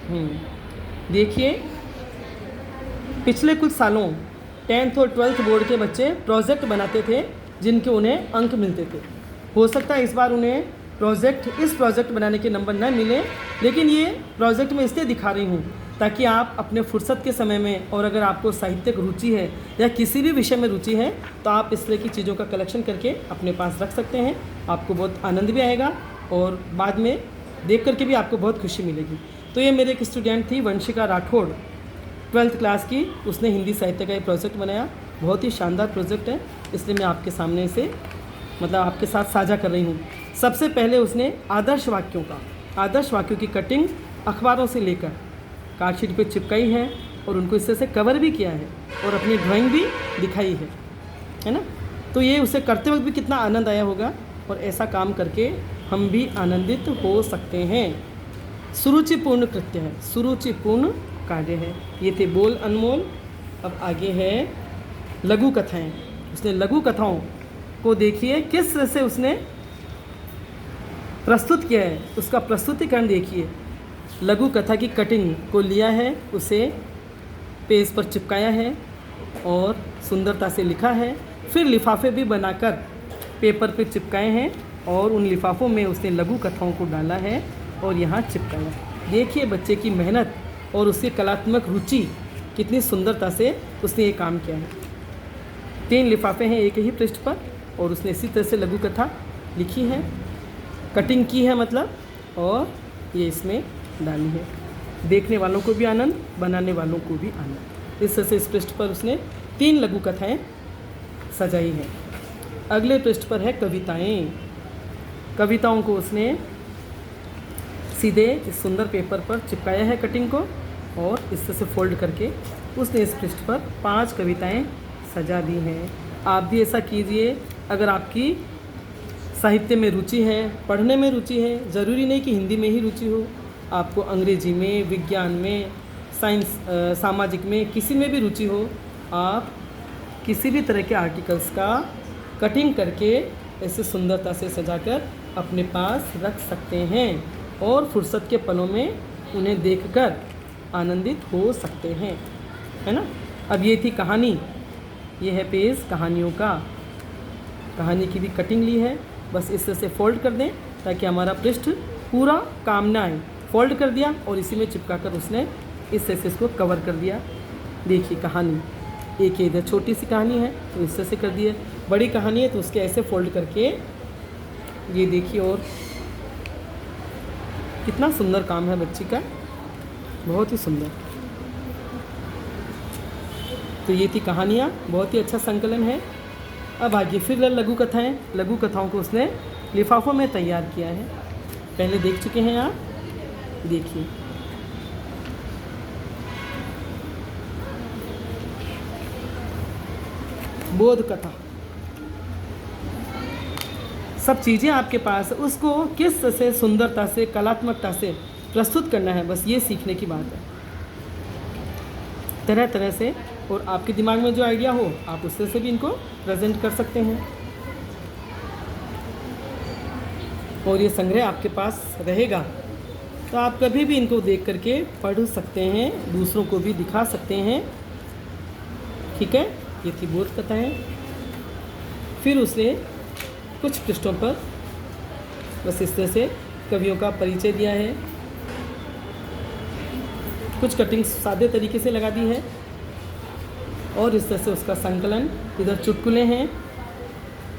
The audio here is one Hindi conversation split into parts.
देखिए, पिछले कुछ सालों 10th और 12th बोर्ड के बच्चे प्रोजेक्ट बनाते थे जिनके उन्हें अंक मिलते थे। हो सकता है इस बार उन्हें इस प्रोजेक्ट बनाने के नंबर न मिले, लेकिन ये प्रोजेक्ट मैं इसलिए दिखा रही हूँ ताकि आप अपने फुर्सत के समय में, और अगर आपको साहित्यिक रुचि है या किसी भी विषय में रुचि है, तो आप इस तरह की चीज़ों का कलेक्शन करके अपने पास रख सकते हैं। आपको बहुत आनंद भी आएगा और बाद में देख करके भी आपको बहुत खुशी मिलेगी। तो ये मेरे एक स्टूडेंट थी वंशिका राठौड़, 12th क्लास की। उसने हिंदी साहित्य का एक प्रोजेक्ट बनाया, बहुत ही शानदार प्रोजेक्ट है, इसलिए मैं आपके सामने से आपके साथ साझा कर रही हूँ। सबसे पहले उसने आदर्श वाक्यों की कटिंग अखबारों से लेकर कार्डशीट पे चिपकाई है और उनको इस तरह से कवर भी किया है और अपनी ड्राइंग भी दिखाई है ना। तो ये उसे करते वक्त भी कितना आनंद आया होगा, और ऐसा काम करके हम भी आनंदित हो सकते हैं। सुरुचिपूर्ण कृत्य है, सुरुचिपूर्ण कार्य है। ये थे बोल अनमोल। अब आगे है लघु कथाएँ। उसने लघु कथाओं को देखिए किस तरह से उसने प्रस्तुत किया है, उसका प्रस्तुतिकरण देखिए। लघु कथा की कटिंग को लिया है, उसे पेज पर चिपकाया है और सुंदरता से लिखा है। फिर लिफाफे भी बनाकर पेपर पे चिपकाए हैं और उन लिफाफों में उसने लघु कथाओं को डाला है और यहाँ चिपकाया। देखिए बच्चे की मेहनत और उसकी कलात्मक रुचि, कितनी सुंदरता से उसने ये काम किया है। 3 लिफाफे हैं एक ही पृष्ठ पर और उसने इसी तरह से लघु कथा लिखी है, कटिंग की है और ये इसमें डाली है। देखने वालों को भी आनंद, बनाने वालों को भी आनंद। इस तरह से इस पृष्ठ पर उसने 3 लघु कथाएँ सजाई हैं। अगले पृष्ठ पर है कविताएँ। कविताओं को उसने सीधे इस सुंदर पेपर पर चिपकाया है कटिंग को, और इस तरह से फोल्ड करके उसने इस पृष्ठ पर 5 कविताएँ सजा दी हैं। आप भी ऐसा कीजिए। अगर आपकी साहित्य में रुचि है, पढ़ने में रुचि है, ज़रूरी नहीं कि हिंदी में ही रुचि हो, आपको अंग्रेजी में, विज्ञान में, साइंस, सामाजिक में, किसी में भी रुचि हो, आप किसी भी तरह के आर्टिकल्स का कटिंग करके ऐसे सुंदरता से सजाकर अपने पास रख सकते हैं और फुर्सत के पलों में उन्हें देखकर आनंदित हो सकते हैं, है ना। अब ये थी कहानी, ये है पेज कहानियों का। कहानी की भी कटिंग ली है, बस इस तरह से फोल्ड कर दें ताकि हमारा पृष्ठ पूरा काम ना आए। फोल्ड कर दिया और इसी में चिपका कर उसने इस तरह से इसको कवर कर दिया। देखिए कहानी, एक इधर छोटी सी कहानी है तो इस तरह से कर दिया, बड़ी कहानी है तो उसके ऐसे फोल्ड करके ये देखिए। और कितना सुंदर काम है बच्ची का, बहुत ही सुंदर। तो ये थी कहानियाँ, बहुत ही अच्छा संकलन है। अब आगे फिर लघु कथाएँ। लघु कथाओं को उसने लिफाफों में तैयार किया है, पहले देख चुके हैं आप। देखिए बोध कथा, सब चीज़ें आपके पास, उसको किस तरह से सुंदरता से, कलात्मकता से प्रस्तुत करना है, बस ये सीखने की बात है। तरह तरह से, और आपके दिमाग में जो आइडिया हो आप उस तरह से भी इनको प्रेजेंट कर सकते हैं और ये संग्रह आपके पास रहेगा तो आप कभी भी इनको देख करके पढ़ सकते हैं, दूसरों को भी दिखा सकते हैं। ठीक है, ये थी बोध कथाएँ। फिर उसने कुछ पृष्ठों पर बस इस तरह से कवियों का परिचय दिया है, कुछ कटिंग सादे तरीके से लगा दी है और इस तरह से उसका संकलन, इधर चुटकुले हैं,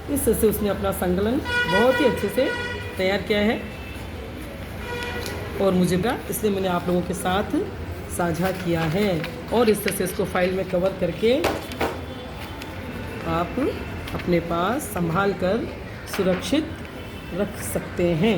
इस तरह से उसने अपना संकलन बहुत ही अच्छे से तैयार किया है और मुझे भी इसलिए मैंने आप लोगों के साथ साझा किया है। और इस तरह से इसको फाइल में कवर करके आप अपने पास संभाल कर सुरक्षित रख सकते हैं।